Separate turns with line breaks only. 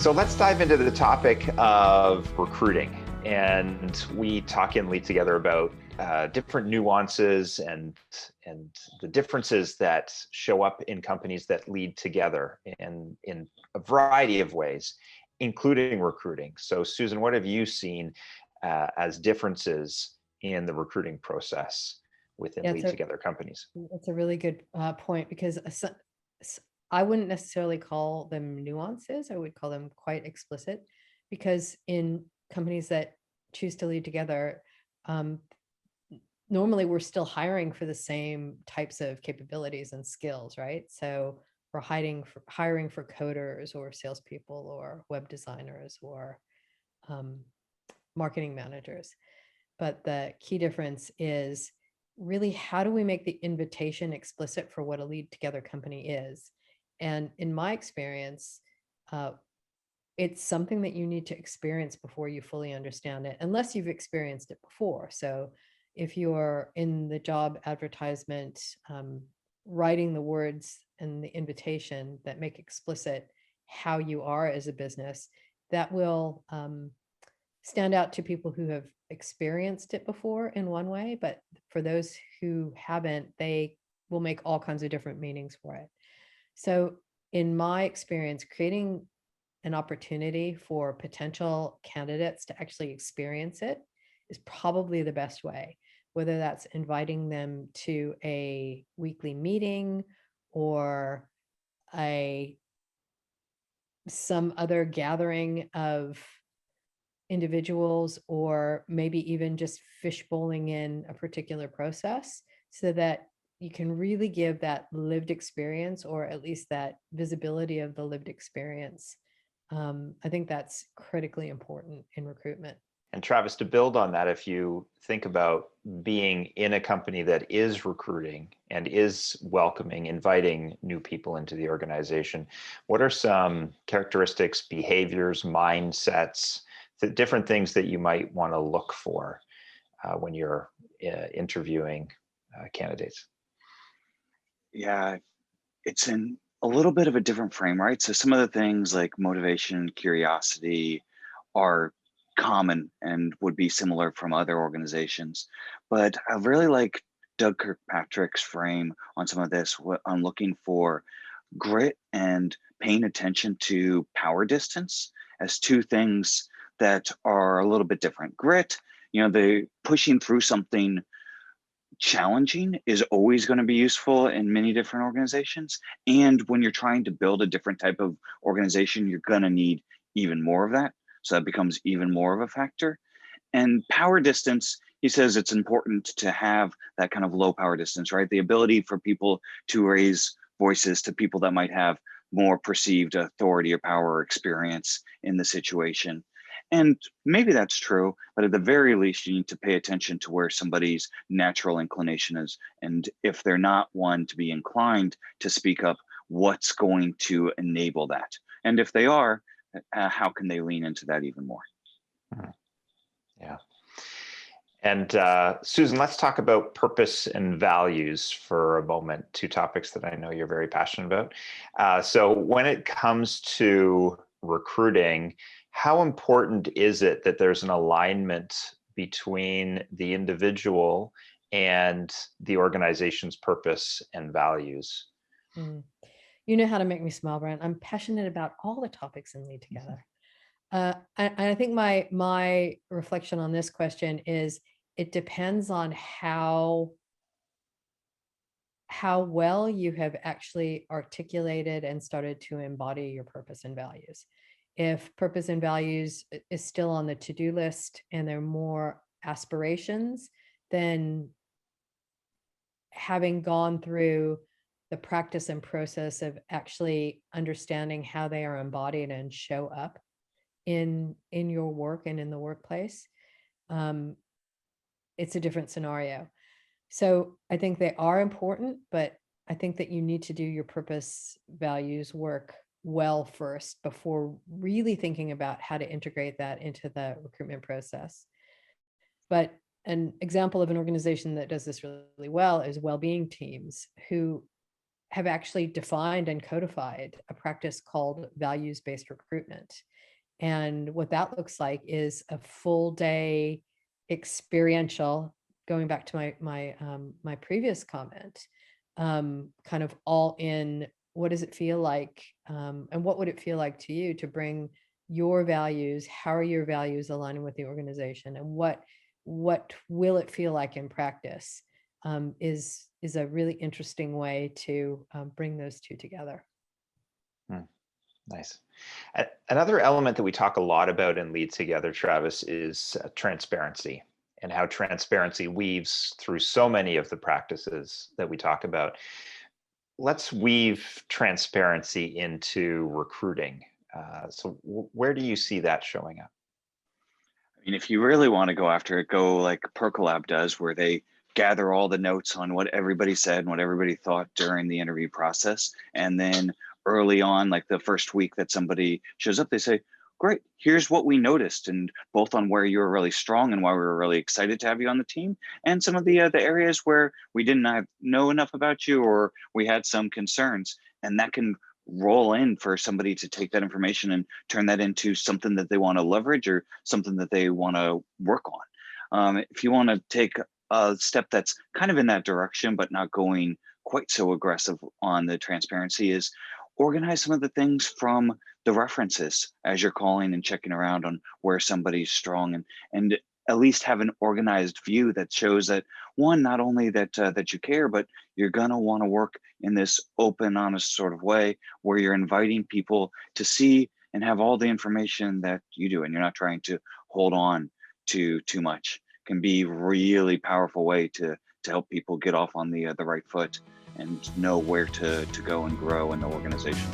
So let's dive into the topic of recruiting. And we talk in Lead Together about different nuances and the differences that show up in companies that lead together in a variety of ways, including recruiting. So Susan, what have you seen as differences in the recruiting process within Lead Together companies?
That's a really good point, because I wouldn't necessarily call them nuances. I would call them quite explicit, because in companies that choose to lead together, normally we're still hiring for the same types of capabilities and skills, right? So we're hiring for coders or salespeople or web designers or marketing managers. But the key difference is really, how do we make the invitation explicit for what a lead together company is? And in my experience, it's something that you need to experience before you fully understand it, unless you've experienced it before. So if you're in the job advertisement, writing the words and the invitation that make explicit how you are as a business, that will stand out to people who have experienced it before in one way, but for those who haven't, they will make all kinds of different meanings for it. So in my experience, creating an opportunity for potential candidates to actually experience it is probably the best way, whether that's inviting them to a weekly meeting or some other gathering of individuals, or maybe even just fishbowling in a particular process, so that you can really give that lived experience, or at least that visibility of the lived experience. I think that's critically important in recruitment.
And Travis, to build on that, if you think about being in a company that is recruiting and is welcoming, inviting new people into the organization, what are some characteristics, behaviors, mindsets, the different things that you might want to look for when you're interviewing candidates?
Yeah, it's in a little bit of a different frame, right? So some of the things like motivation, curiosity are common and would be similar from other organizations. But I really like Doug Kirkpatrick's frame on some of this. I'm looking for grit and paying attention to power distance as two things that are a little bit different. Grit, the pushing through something challenging is always going to be useful in many different organizations. And when you're trying to build a different type of organization, you're going to need even more of that. So that becomes even more of a factor. And power distance, he says it's important to have that kind of low power distance, right? The ability for people to raise voices to people that might have more perceived authority or power or experience in the situation. And maybe that's true, but at the very least, you need to pay attention to where somebody's natural inclination is. And if they're not one to be inclined to speak up, what's going to enable that? And if they are, how can they lean into that even more?
Yeah. And Susan, let's talk about purpose and values for a moment, two topics that I know you're very passionate about. So when it comes to recruiting, how important is it that there's an alignment between the individual and the organization's purpose and values?
You know how to make me smile, Brent. I'm passionate about all the topics in Lead Together. I think my reflection on this question is, it depends on how well you have actually articulated and started to embody your purpose and values. If purpose and values is still on the to-do list and there are more aspirations, then having gone through the practice and process of actually understanding how they are embodied and show up in your work and in the workplace, it's a different scenario. So I think they are important, but I think that you need to do your purpose values work well first before really thinking about how to integrate that into the recruitment process. But an example of an organization that does this really well is well-being teams, who have actually defined and codified a practice called values-based recruitment. And what that looks like is a full day experiential, going back to my previous comment, kind of all in, what does it feel like? And what would it feel like to you to bring your values? How are your values aligning with the organization? And what will it feel like in practice? Is a really interesting way to bring those two together.
Nice. Another element that we talk a lot about in Lead Together, Travis, is transparency, and how transparency weaves through so many of the practices that we talk about. Let's weave transparency into recruiting. So where do you see that showing up?
I mean, if you really want to go after it, go like Percolab does, where they gather all the notes on what everybody said and what everybody thought during the interview process. And then early on, like the first week that somebody shows up, they say, great, here's what we noticed, and both on where you were really strong and why we were really excited to have you on the team, and some of the areas where we didn't know enough about you, or we had some concerns. And that can roll in for somebody to take that information and turn that into something that they want to leverage or something that they want to work on. If you want to take a step that's kind of in that direction, but not going quite so aggressive on the transparency, is organize some of the things from the references as you're calling and checking around on where somebody's strong, and at least have an organized view that shows that, one, not only that that you care, but you're gonna want to work in this open, honest sort of way where you're inviting people to see and have all the information that you do, and you're not trying to hold on to too much. Can be really powerful way to help people get off on the right foot and know where to go and grow in the organization.